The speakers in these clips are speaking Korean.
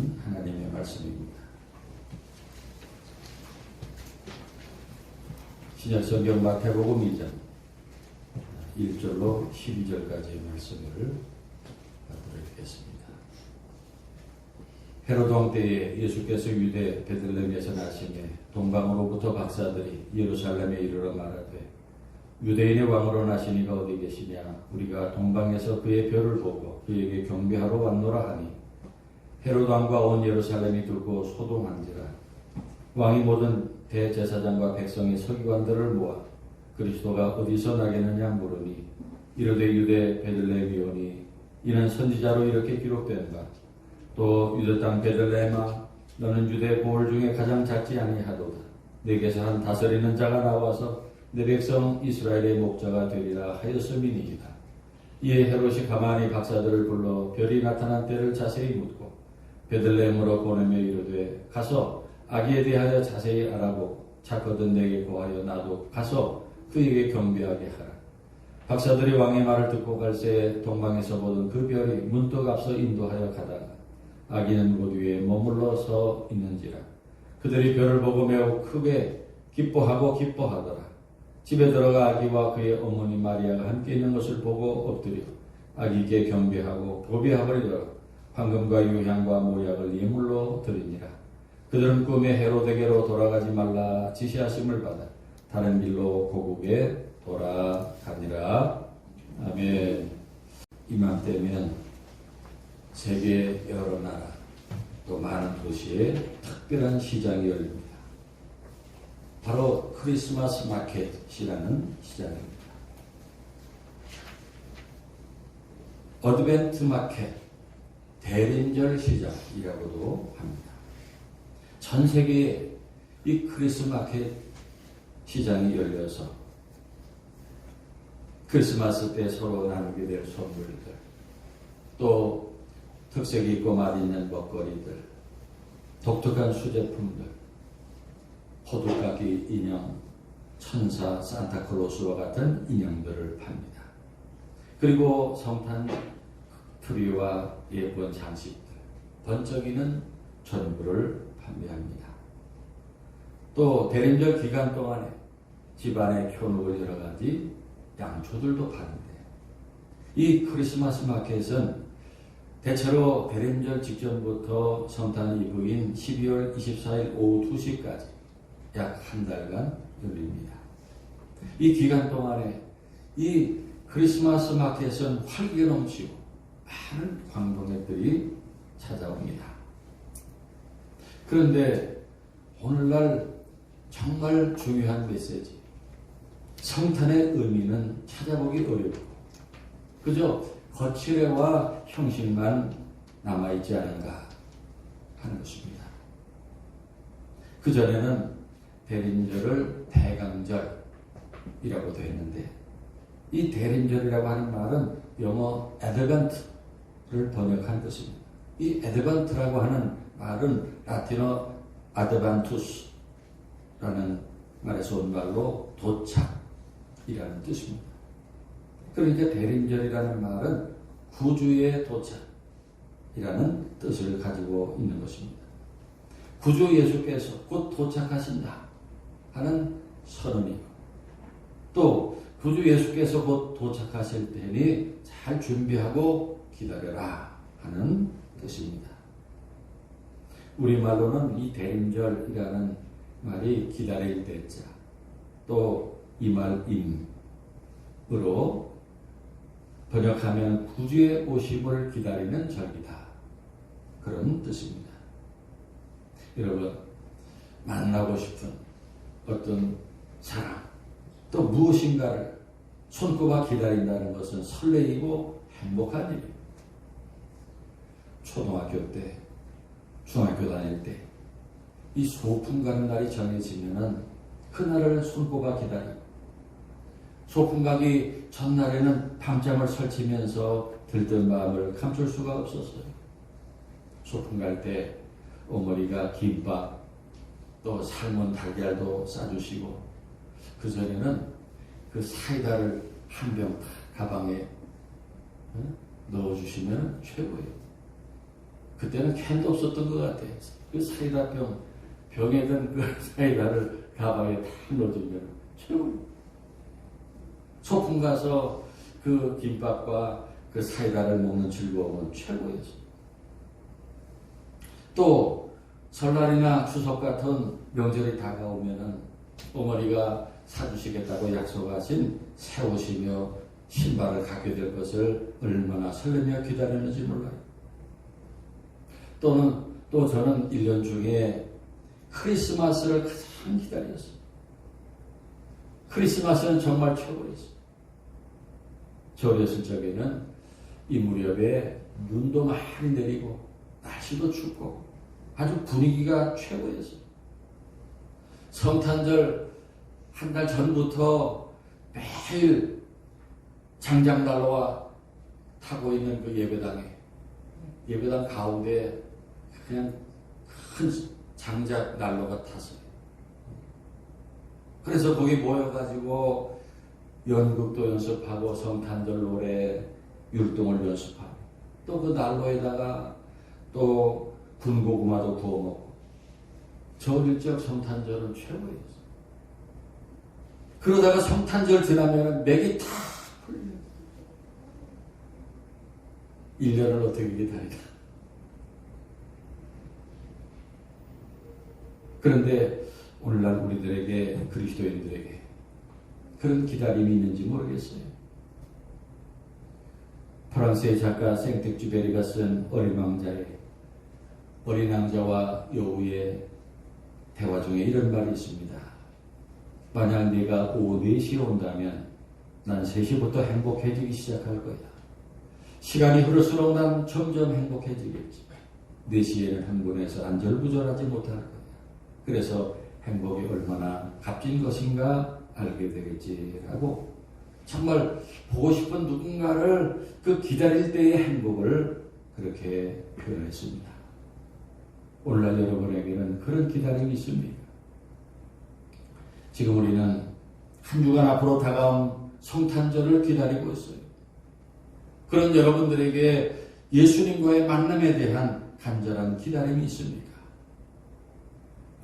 주시는 하나님의 말씀입니다. 신약성경 마태복음 2장 1절로 12절까지의 말씀을 읽겠습니다. 헤롯 왕 때에 예수께서 유대 베들레헴에서 나시매 동방으로부터 박사들이 예루살렘에 이르러 말하되 유대인의 왕으로 나시니가 어디 계시냐? 우리가 동방에서 그의 별을 보고 그에게 경배하러 왔노라 하니 헤롯 왕과 온 예루살렘이 들고 소동한지라. 왕이 모든 대제사장과 백성의 서기관들을 모아 그리스도가 어디서 나겠느냐 물으니 이르되 유대 베들레헴이오니 이는 선지자로 이렇게 기록된다. 또 유대 땅 베들레헴아 너는 유대 보홀 중에 가장 작지 아니하도다. 내게서 한 다스리는 자가 나와서 내 백성 이스라엘의 목자가 되리라 하였음이니이다. 이에 헤롯이 가만히 박사들을 불러 별이 나타난 때를 자세히 묻고 베들레헴으로 보내며 이르되 가서 아기에 대하여 자세히 알아보고 찾거든 내게 고하여 나도 가서 그에게 경배하게 하라. 박사들이 왕의 말을 듣고 갈새 동방에서 보던 그 별이 문득 앞서 인도하여 가다가 아기는 곧 위에 머물러 서 있는지라. 그들이 별을 보고 매우 크게 기뻐하더라. 집에 들어가 아기와 그의 어머니 마리아가 함께 있는 것을 보고 엎드려 아기께 경배하고 보배하버리더라. 황금과 유향과 모약을 예물로 드리니라. 그들은 꿈에 헤롯에게로 돌아가지 말라 지시하심을 받아 다른 길로 고국에 돌아가니라. 아멘. 이맘때면 세계 여러 나라 또 많은 도시에 특별한 시장이 열립니다. 바로 크리스마스 마켓이라는 시장입니다. 어드벤트 마켓, 대림절 시장이라고도 합니다. 전 세계에 이 크리스마스 마켓 시장이 열려서 크리스마스 때 서로 나누게 될 선물들, 또 특색 있고 맛있는 먹거리들, 독특한 수제품들, 호두까기 인형, 천사 산타클로스와 같은 인형들을 팝니다. 그리고 성탄 트리와 예쁜 장식들, 번쩍이는 전구를 판매합니다. 또 대림절 기간 동안에 집안에 켜놓을 여러 가지 양초들도 파는데 이 크리스마스 마켓은 대체로 대림절 직전부터 성탄 이브인 12월 24일 오후 2시까지 약 한 달간 열립니다. 이 기간 동안에 이 크리스마스 마켓은 활기가 넘치고 많은 관광객들이 찾아옵니다. 그런데 오늘날 정말 중요한 메시지, 성탄의 의미는 찾아보기 어렵고 그저 거칠애와 형식만 남아있지 않은가 하는 것입니다. 그전에는 대림절을 대강절이라고 되어 있는데 이 대림절이라고 하는 말은 영어 advent를 번역한 것입니다. 이 advent라고 하는 말은 라틴어 adventus라는 말에서 온 말로 도착이라는 뜻입니다. 그러니까 대림절이라는 말은 구주의 도착이라는 뜻을 가지고 있는 것입니다. 구주 예수께서 곧 도착하신다 하는 선언이고 또 구주 예수께서 곧 도착하실 테니 잘 준비하고 기다려라 하는 뜻입니다. 우리말로는 이 대림절이라는 말이 기다릴 때자 또 이말임으로 번역하면 구주의 오심을 기다리는 절기다 그런 뜻입니다. 여러분 만나고 싶은 어떤 사람 또 무엇인가를 손꼽아 기다린다는 것은 설레이고 행복한 일입니다. 초등학교 때, 중학교 다닐 때 이 소풍 가는 날이 정해지면은 그날을 손꼽아 기다리고 소풍 가기 전날에는 밤잠을 설치면서 들뜬 마음을 감출 수가 없었어요. 소풍 갈 때 어머니가 김밥 또 삶은 달걀도 싸주시고 그전에는 그 사이다를 한 병 가방에 넣어주시면 최고예요. 그때는 캔도 없었던 것 같아요. 그 사이다 병에 든 그 사이다를 가방에 다 넣어주면 최고. 소풍 가서 그 김밥과 그 사이다를 먹는 즐거움은 최고였어요. 또 설날이나 추석 같은 명절이 다가오면은 어머니가 사주시겠다고 약속하신 새 옷이며 신발을 갖게 될 것을 얼마나 설레며 기다렸는지 몰라요. 또 저는 1년 중에 크리스마스를 가장 기다렸어요. 크리스마스는 정말 최고였어요. 저 어렸을 적에는 이 무렵에 눈도 많이 내리고 날씨도 춥고 아주 분위기가 최고였어요. 성탄절 한 달 전부터 매일 장장난로와 타고 있는 그 예배당 가운데 그냥 큰 장작 난로가 탔어요. 그래서 거기 모여가지고 연극도 연습하고 성탄절 노래 율동을 연습하고 또 그 난로에다가 또 군고구마도 구워 먹고 저 어릴 적 성탄절은 최고였어요. 그러다가 성탄절 지나면 맥이 다 풀려요. 1년을 어떻게 기다리다. 그런데 오늘날 우리들에게, 그리스도인들에게 그런 기다림이 있는지 모르겠어요. 프랑스의 작가 생텍쥐베리가 쓴 어린 왕자의 어린 왕자와 여우의 대화 중에 이런 말이 있습니다. 만약 네가 오후 4시에 온다면 난 3시부터 행복해지기 시작할 거야. 시간이 흐를수록 난 점점 행복해지겠지. 4시에는 흥분해서 안절부절하지 못할 거야. 그래서 행복이 얼마나 값진 것인가 알게 되겠지라고 정말 보고 싶은 누군가를 그 기다릴 때의 행복을 그렇게 표현했습니다. 오늘날 여러분에게는 그런 기다림이 있습니까? 지금 우리는 한 주간 앞으로 다가온 성탄절을 기다리고 있어요. 그런 여러분들에게 예수님과의 만남에 대한 간절한 기다림이 있습니까?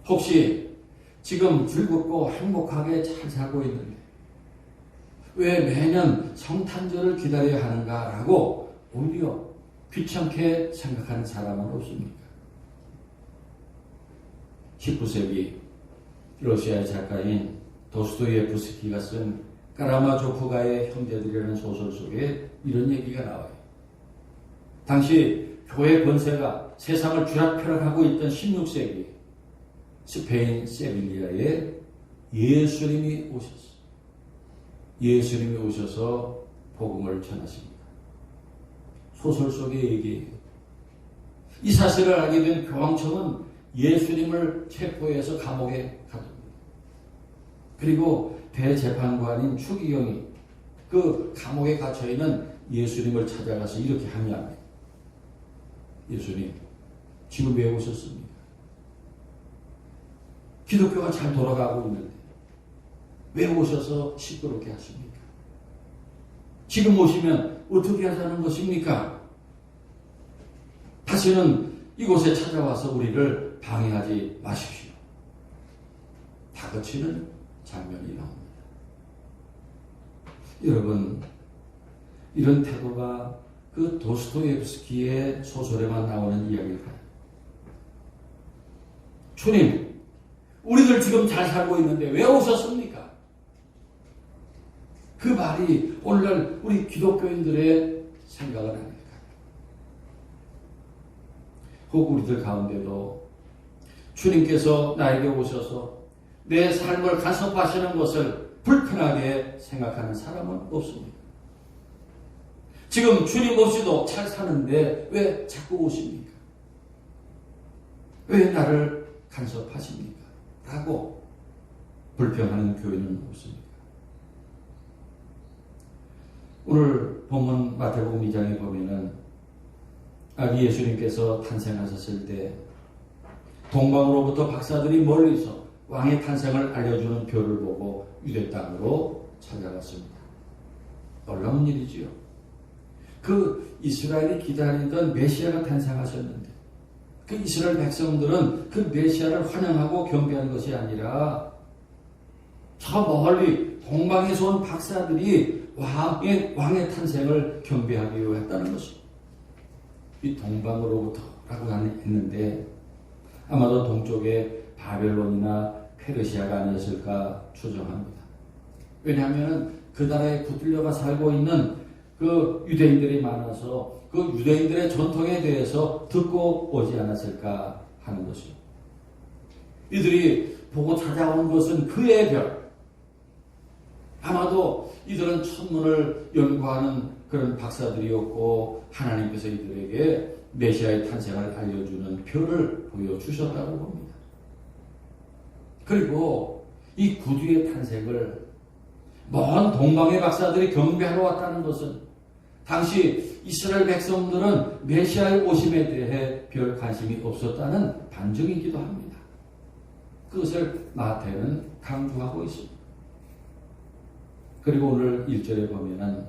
혹시 지금 즐겁고 행복하게 잘 살고 있는데 왜 매년 성탄절을 기다려야 하는가라고 오히려 귀찮게 생각하는 사람은 없습니까? 19세기 러시아의 작가인 도스토예프스키가 쓴 까라마조프가의 형제들이라는 소설 속에 이런 얘기가 나와요. 당시 교회 권세가 세상을 쥐락펴락하고 있던 16세기 스페인 세빌리아에 예수님이 오셨어요. 예수님이 오셔서 복음을 전하십니다. 소설 속의 얘기예요. 이 사실을 알게 된 교황청은 예수님을 체포해서 감옥에 가둡니다. 그리고 대재판관인 추기경이 그 감옥에 갇혀있는 예수님을 찾아가서 이렇게 항의합니다. 예수님, 지금 왜 오셨습니까? 기독교가 잘 돌아가고 있는데 왜 오셔서 시끄럽게 하십니까? 지금 오시면 어떻게 하자는 것입니까? 다시는 이곳에 찾아와서 우리를 방해하지 마십시오. 다그치는 장면이 나옵니다. 여러분, 이런 태도가 그 도스토옙스키의 소설에만 나오는 이야기일까요? 주님, 우리들 지금 잘 살고 있는데 왜 오셨습니까? 그 말이 오늘날 우리 기독교인들의 생각은 아닐까요? 혹 우리들 가운데도 주님께서 나에게 오셔서 내 삶을 간섭하시는 것을 불편하게 생각하는 사람은 없습니다. 지금 주님 없이도 잘 사는데 왜 자꾸 오십니까? 왜 나를 간섭하십니까? 라고 불평하는 교인은 없습니다. 오늘 본문 마태복음 2장에 보면은 아기 예수님께서 탄생하셨을 때 동방으로부터 박사들이 멀리서 왕의 탄생을 알려주는 별을 보고 유대 땅으로 찾아갔습니다. 놀라운 일이지요. 그 이스라엘이 기다리던 메시아가 탄생하셨는데 그 이스라엘 백성들은 그 메시아를 환영하고 경배하는 것이 아니라 저 멀리 동방에서 온 박사들이 왕의 탄생을 경배하기 위해 했다는 것입니다. 이 동방으로부터라고 했는데 아마도 동쪽에 바벨론이나 페르시아가 아니었을까 추정합니다. 왜냐하면 그 나라에 붙들려가 살고 있는 그 유대인들이 많아서 그 유대인들의 전통에 대해서 듣고 오지 않았을까 하는 것입니다. 이들이 보고 찾아온 것은 그의 별. 아마도 이들은 천문을 연구하는 그런 박사들이었고 하나님께서 이들에게 메시아의 탄생을 알려주는 별을 보여주셨다고 봅니다. 그리고 이 구주의 탄생을 먼 동방의 박사들이 경배하러 왔다는 것은 당시 이스라엘 백성들은 메시아의 오심에 대해 별 관심이 없었다는 반증이기도 합니다. 그것을 마태는 강조하고 있습니다. 그리고 오늘 1절에 보면은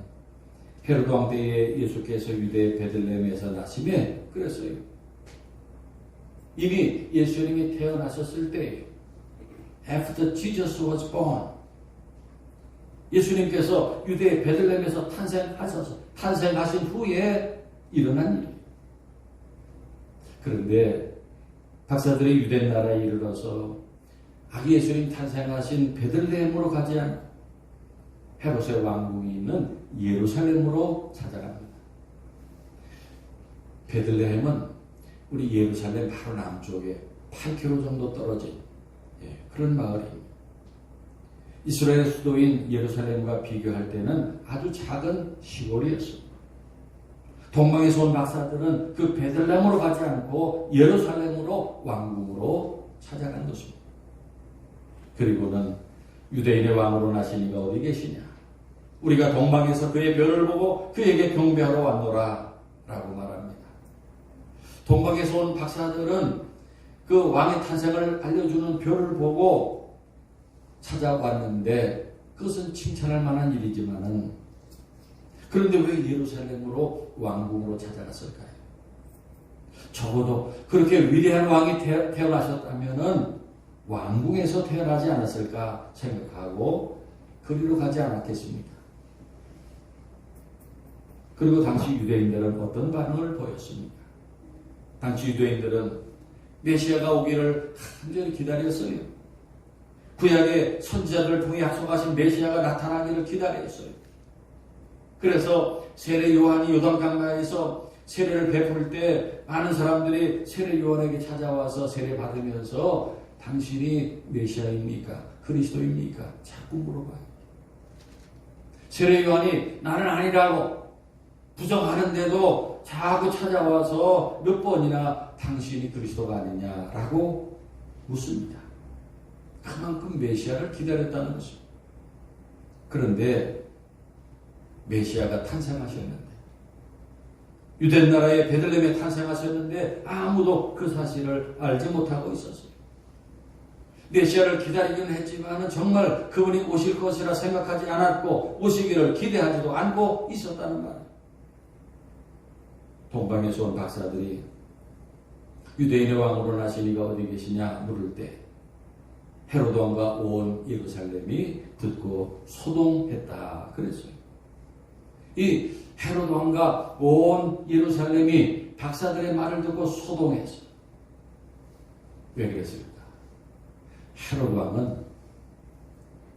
헤로드 왕 때에 예수께서 유대 베들레헴에서 나심에 그랬어요. 이미 예수님이 태어나셨을 때예요. After Jesus was born. 예수님께서 유대 베들레헴에서 탄생하신 후에 일어난 일이에요. 그런데 박사들이 유대 나라에 이르러서 아기 예수님 탄생하신 베들레헴으로 가지 않고 헤롯의 왕궁이 있는 예루살렘으로 찾아갑니다. 베들레헴은 우리 예루살렘 바로 남쪽에 8km 정도 떨어진 그런 마을입니다. 이스라엘 수도인 예루살렘과 비교할 때는 아주 작은 시골이었습니다. 동방에서 온 박사들은 그 베들레헴으로 가지 않고 예루살렘으로 왕궁으로 찾아간 것입니다. 그리고는 유대인의 왕으로 나신 이가 어디 계시냐? 우리가 동방에서 그의 별을 보고 그에게 경배하러 왔노라 라고 말합니다. 동방에서 온 박사들은 그 왕의 탄생을 알려주는 별을 보고 찾아왔는데 그것은 칭찬할 만한 일이지만은 그런데 왜 예루살렘으로 왕궁으로 찾아갔을까요? 적어도 그렇게 위대한 왕이 태어나셨다면은 왕궁에서 태어나지 않았을까 생각하고 그리로 가지 않았겠습니까? 그리고 당시 유대인들은 어떤 반응을 보였습니까? 당시 유대인들은 메시아가 오기를 간절히 기다렸어요. 구약의 선지자들을 통해 약속하신 메시아가 나타나기를 기다렸어요. 그래서 세례 요한이 요단 강가에서 세례를 베풀 때 많은 사람들이 세례 요한에게 찾아와서 세례 받으면서 당신이 메시아입니까? 그리스도입니까? 자꾸 물어봐요. 세례 요한이 나는 아니라고 부정하는데도 자꾸 찾아와서 몇 번이나 당신이 그리스도가 아니냐라고 묻습니다. 그만큼 메시아를 기다렸다는 것입니다. 그런데 메시아가 탄생하셨는데 유대 나라의 베들레헴에 탄생하셨는데 아무도 그 사실을 알지 못하고 있었어요. 메시아를 기다리기는 했지만 정말 그분이 오실 것이라 생각하지 않았고 오시기를 기대하지도 않고 있었다는 말이에요. 동방에서 온 박사들이 유대인의 왕으로 나신 이가 어디 계시냐 물을 때 헤로드 왕과 온 예루살렘이 듣고 소동했다 그랬어요. 이 헤로드 왕과 온 예루살렘이 박사들의 말을 듣고 소동했어요. 왜 그랬을까? 헤로드 왕은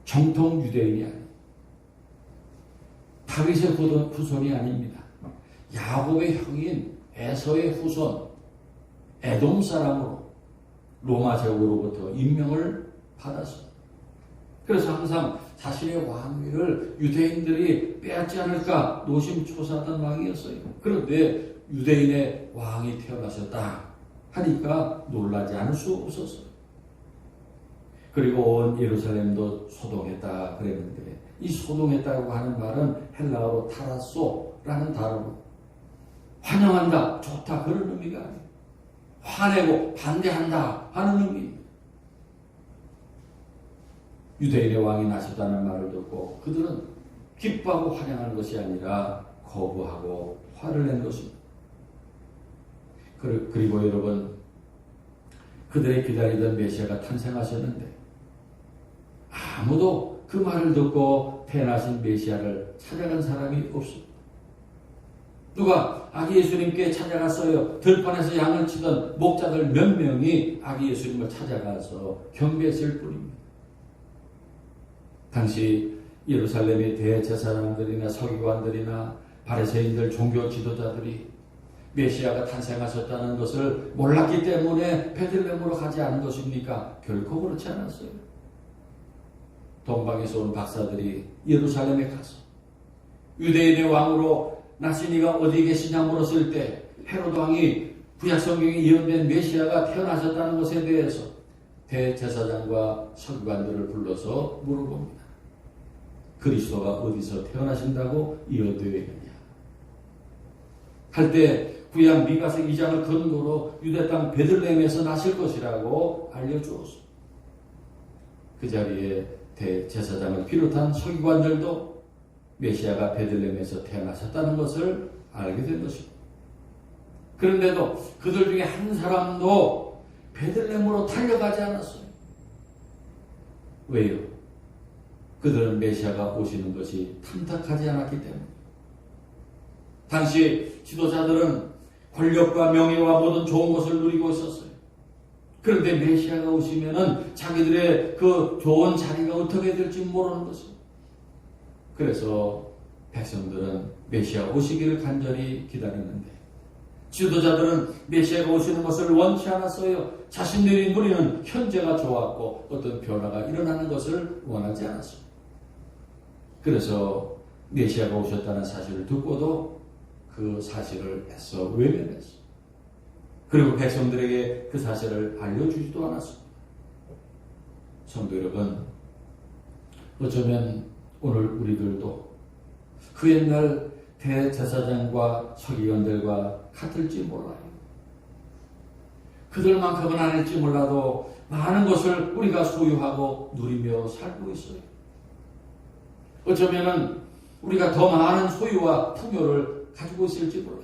정통 유대인이 아니에요. 다윗의 후손이 아닙니다. 야곱의 형인 에서의 후손 에돔 사람으로 로마 제국으로부터 임명을 받았습니다. 그래서 항상 자신의 왕위를 유대인들이 빼앗지 않을까 노심초사하던 왕이었어요. 그런데 유대인의 왕이 태어나셨다 하니까 놀라지 않을 수 없었어요. 그리고 온 예루살렘도 소동했다 그랬는데 이 소동했다고 하는 말은 헬라어로 타라소라는 단어로 환영한다, 좋다 그런 의미가 아니에요. 화내고 반대한다 하는 의미입니다. 유대인의 왕이 나셨다는 말을 듣고 그들은 기뻐하고 환영하는 것이 아니라 거부하고 화를 낸 것입니다. 그리고 여러분 그들이 기다리던 메시아가 탄생하셨는데 아무도 그 말을 듣고 태어나신 메시아를 찾아간 사람이 없습니다. 누가 아기 예수님께 찾아갔어요. 들판에서 양을 치던 목자들 몇 명이 아기 예수님을 찾아가서 경배했을 뿐입니다. 당시 예루살렘의 대제사장들이나 서기관들이나 바리새인들 종교 지도자들이 메시아가 탄생하셨다는 것을 몰랐기 때문에 베들레헴으로 가지 않은 것입니까? 결코 그렇지 않았어요. 동방에서 온 박사들이 예루살렘에 가서 유대인의 왕으로 나시니가 어디 계시냐 물었을 때 헤로드 왕이 구약 성경에 예언된 메시아가 태어나셨다는 것에 대해서 대제사장과 서기관들을 불러서 물어봅니다. 그리스도가 어디서 태어나신다고 예언되어 있느냐 할 때 구약 미가서 2장을 근거로 유대 땅 베들레헴에서 나실 것이라고 알려주었습니다. 그 자리에 대제사장을 비롯한 서기관들도 메시아가 베들레헴에서 태어나셨다는 것을 알게 된 것입니다. 그런데도 그들 중에 한 사람도 베들레헴으로 달려가지 않았어요. 왜요? 그들은 메시아가 오시는 것이 탐탁하지 않았기 때문에. 당시 지도자들은 권력과 명예와 모든 좋은 것을 누리고 있었어요. 그런데 메시아가 오시면은 자기들의 그 좋은 자리가 어떻게 될지 모르는 것입니다. 그래서 백성들은 메시아 오시기를 간절히 기다리는데 지도자들은 메시아가 오시는 것을 원치 않았어요. 자신들이 누리는 현재가 좋았고 어떤 변화가 일어나는 것을 원하지 않았습니다. 그래서 메시아가 오셨다는 사실을 듣고도 그 사실을 애써 외면했습니다. 그리고 백성들에게 그 사실을 알려주지도 않았습니다. 성도 여러분, 어쩌면 오늘 우리들도 그 옛날 대제사장과 서기관들과 같을지 몰라요. 그들만큼은 아닐지 몰라도 많은 것을 우리가 소유하고 누리며 살고 있어요. 어쩌면 우리가 더 많은 소유와 풍요를 가지고 있을지 몰라요.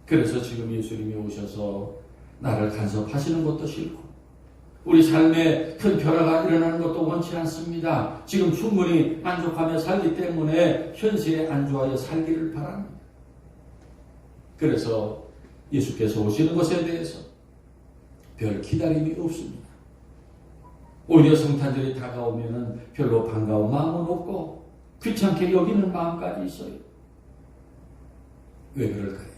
그래서 지금 예수님이 오셔서 나를 간섭하시는 것도 싫고 우리 삶에 큰 변화가 일어나는 것도 원치 않습니다. 지금 충분히 만족하며 살기 때문에 현세에 안주하여 살기를 바랍니다. 그래서 예수께서 오시는 것에 대해서 별 기다림이 없습니다. 오히려 성탄절이 다가오면 별로 반가운 마음은 없고 귀찮게 여기는 마음까지 있어요. 왜 그럴까요?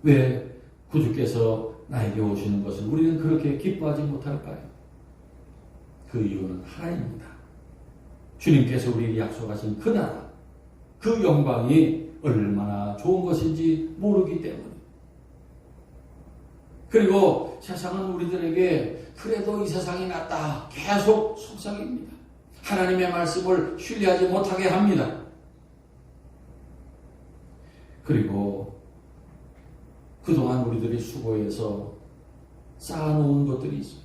왜 구주께서 나에게 오시는 것을 우리는 그렇게 기뻐하지 못할까요? 그 이유는 하나입니다. 주님께서 우리에게 약속하신 그 나라, 그 영광이 얼마나 좋은 것인지 모르기 때문에. 그리고 세상은 우리들에게 그래도 이 세상이 낫다 계속 속삭입니다. 하나님의 말씀을 신뢰하지 못하게 합니다. 그리고 그동안 우리들이 수고해서 쌓아놓은 것들이 있어요.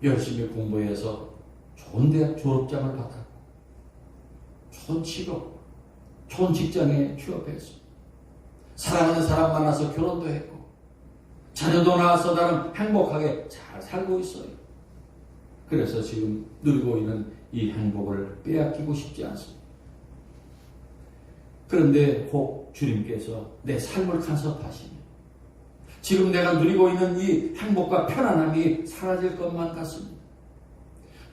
열심히 공부해서 좋은 대학 졸업장을 받았고 좋은 직업, 좋은 직장에 취업했습니다. 사랑하는 사람 만나서 결혼도 했고 자녀도 낳아서 나름 행복하게 잘 살고 있어요. 그래서 지금 누리고 있는 이 행복을 빼앗기고 싶지 않습니다. 그런데 혹 주님께서 내 삶을 간섭하시면 지금 내가 누리고 있는 이 행복과 편안함이 사라질 것만 같습니다.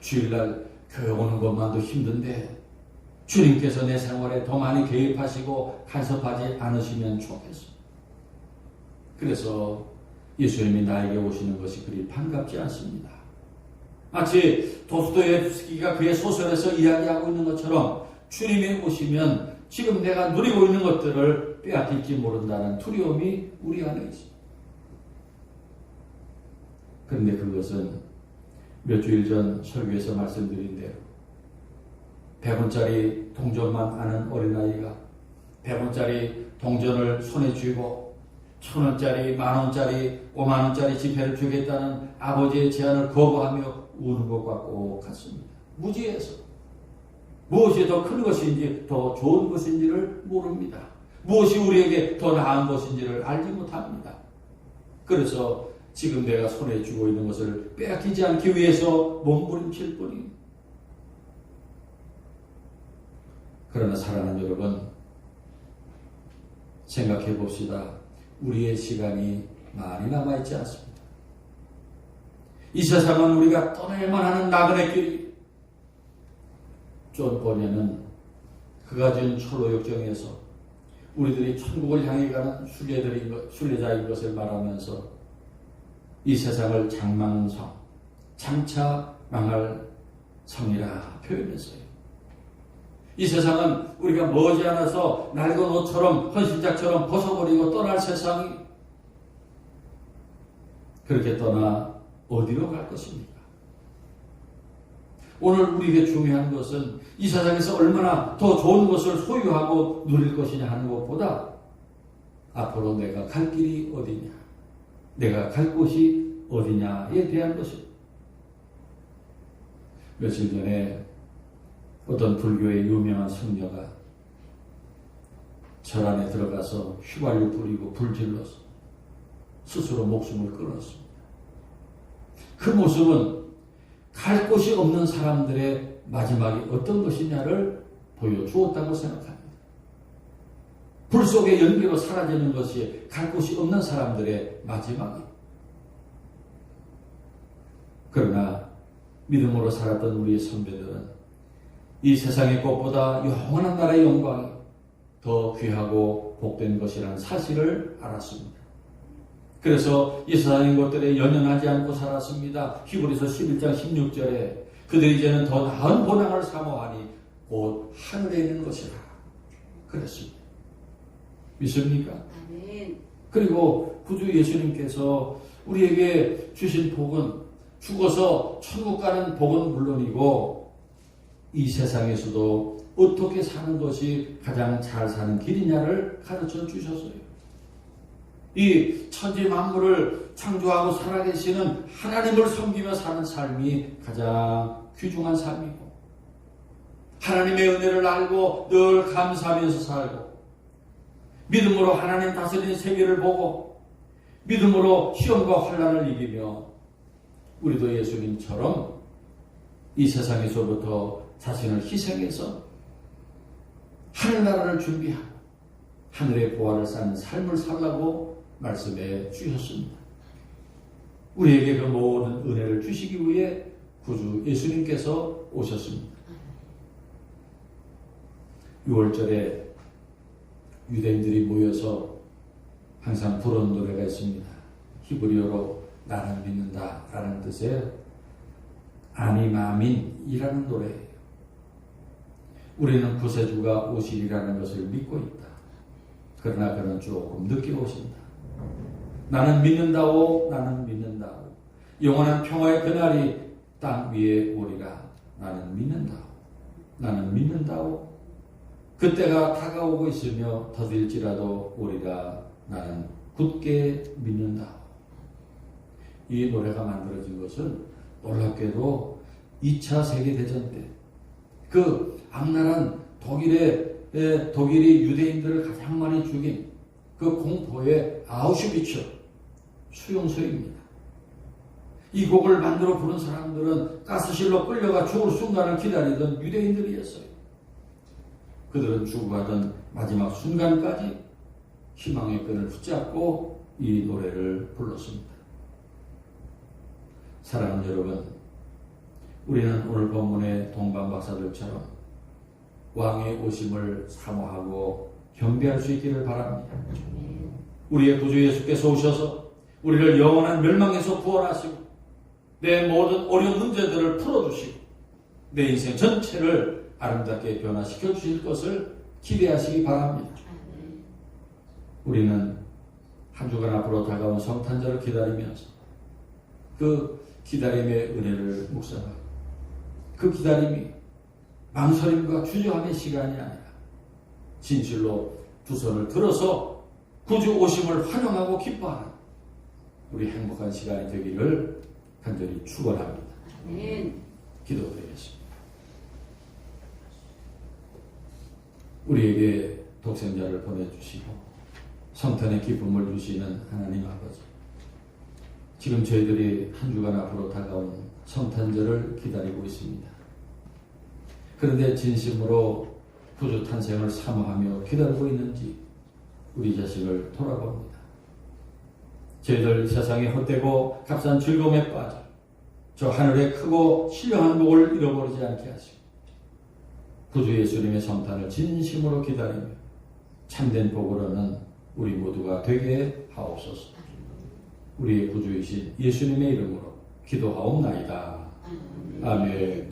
주일날 교회 오는 것만도 힘든데 주님께서 내 생활에 더 많이 개입하시고 간섭하지 않으시면 좋겠습니다. 그래서 예수님이 나에게 오시는 것이 그리 반갑지 않습니다. 마치 도스토옙스키가 그의 소설에서 이야기하고 있는 것처럼 주님이 오시면 지금 내가 누리고 있는 것들을 빼앗길지 모른다는 두려움이 우리 안에 있습니다. 그런데 그것은 몇 주일 전 설교에서 말씀드린 대로 100원짜리 동전만 아는 어린아이가 100원짜리 동전을 손에 쥐고 1000원짜리, 만원짜리, 5만원짜리 지폐를 주겠다는 아버지의 제안을 거부하며 우는 것과 꼭 같습니다. 무지해서 무엇이 더 큰 것인지 더 좋은 것인지를 모릅니다. 무엇이 우리에게 더 나은 것인지를 알지 못합니다. 그래서 지금 내가 손에 쥐고 있는 것을 빼앗기지 않기 위해서 몸부림칠 뿐이. 그러나 사랑하는 여러분, 생각해 봅시다. 우리의 시간이 많이 남아있지 않습니다. 이 세상은 우리가 떠나야만 하는 나그네 길이. 존 버녀는 그가 지은 철로역정에서 우리들이 천국을 향해 가는 순례자인 것을 말하면서 이 세상을 장망성, 장차 망할 성이라 표현했어요. 이 세상은 우리가 머지않아서 낡은 옷처럼 헌신짝처럼 벗어버리고 떠날 세상이. 그렇게 떠나 어디로 갈 것입니까? 오늘 우리에게 중요한 것은 이 세상에서 얼마나 더 좋은 것을 소유하고 누릴 것이냐 하는 것보다 앞으로 내가 갈 길이 어디냐, 내가 갈 곳이 어디냐에 대한 것입니다. 며칠 전에 어떤 불교의 유명한 승려가 절 안에 들어가서 휘발유 뿌리고 불질러서 스스로 목숨을 끊었습니다. 그 모습은 갈 곳이 없는 사람들의 마지막이 어떤 것이냐를 보여주었다고 생각합니다. 불 속의 연기로 사라지는 것이 갈 곳이 없는 사람들의 마지막입니다. 그러나 믿음으로 살았던 우리의 선배들은 이 세상의 것보다 영원한 나라의 영광이 더 귀하고 복된 것이라는 사실을 알았습니다. 그래서 이 세상의 것들에 연연하지 않고 살았습니다. 히브리서 11장 16절에 그들이 이제는 더 나은 본향을 사모하니 곧 하늘에 있는 것이라 그랬습니다. 믿습니까? 아멘. 그리고 구주 예수님께서 우리에게 주신 복은 죽어서 천국 가는 복은 물론이고 이 세상에서도 어떻게 사는 것이 가장 잘 사는 길이냐를 가르쳐 주셨어요. 이 천지 만물을 창조하고 살아계시는 하나님을 섬기며 사는 삶이 가장 귀중한 삶이고, 하나님의 은혜를 알고 늘 감사하면서 살고, 믿음으로 하나님 다스리는 세계를 보고 믿음으로 시험과 환난을 이기며 우리도 예수님처럼 이 세상에서부터 자신을 희생해서 하늘나라를 준비하고 하늘의 보화를 쌓는 삶을 살라고 말씀해 주셨습니다. 우리에게 그 모든 은혜를 주시기 위해 구주 예수님께서 오셨습니다. 6월절에 유대인들이 모여서 항상 부르는 노래가 있습니다. 히브리어로 나는 믿는다 라는 뜻의 아니마민이라는 노래예요. 우리는 구세주가 오시리라는 것을 믿고 있다. 그러나 그는 조금 늦게 오신다. 나는 믿는다오, 나는 믿는다오. 영원한 평화의 그날이 땅 위에 오리라. 나는 믿는다오, 나는 믿는다오. 그때가 다가오고 있으며 더딜지라도 오리라. 나는 굳게 믿는다오. 이 노래가 만들어진 것은 놀랍게도 2차 세계대전 때 그 악랄한 독일이 유대인들을 가장 많이 죽인 그 공포의 아우슈비츠 수용소입니다. 이 곡을 만들어 부른 사람들은 가스실로 끌려가 죽을 순간을 기다리던 유대인들이었어요. 그들은 죽어가던 마지막 순간까지 희망의 끈을 붙잡고 이 노래를 불렀습니다. 사랑하는 여러분, 우리는 오늘 본문의 동방 박사들처럼 왕의 오심을 사모하고 경배할 수 있기를 바랍니다. 우리의 구주 예수께서 오셔서 우리를 영원한 멸망에서 구원하시고 내 모든 어려운 문제들을 풀어주시고 내 인생 전체를 아름답게 변화시켜 주실 것을 기대하시기 바랍니다. 우리는 한 주간 앞으로 다가온 성탄절을 기다리면서 그 기다림의 은혜를 묵상하고 그 기다림이 망설임과 주저함의 시간이 아니라 진실로 두 손을 들어서 구주 오심을 환영하고 기뻐하는 우리 행복한 시간이 되기를 간절히 축원합니다. 기도드리겠습니다. 우리에게 독생자를 보내주시고 성탄의 기쁨을 주시는 하나님 아버지, 지금 저희들이 한 주간 앞으로 다가온 성탄절을 기다리고 있습니다. 그런데 진심으로 구주 탄생을 사모하며 기다리고 있는지 우리 자식을 돌아봅니다. 저희들 세상에 헛되고 값싼 즐거움에 빠져 저 하늘의 크고 신령한 복을 잃어버리지 않게 하시고 구주 예수님의 성탄을 진심으로 기다리며 참된 복을 얻는 우리 모두가 되게 하옵소서. 우리의 구주이신 예수님의 이름으로 기도하옵나이다. 아멘.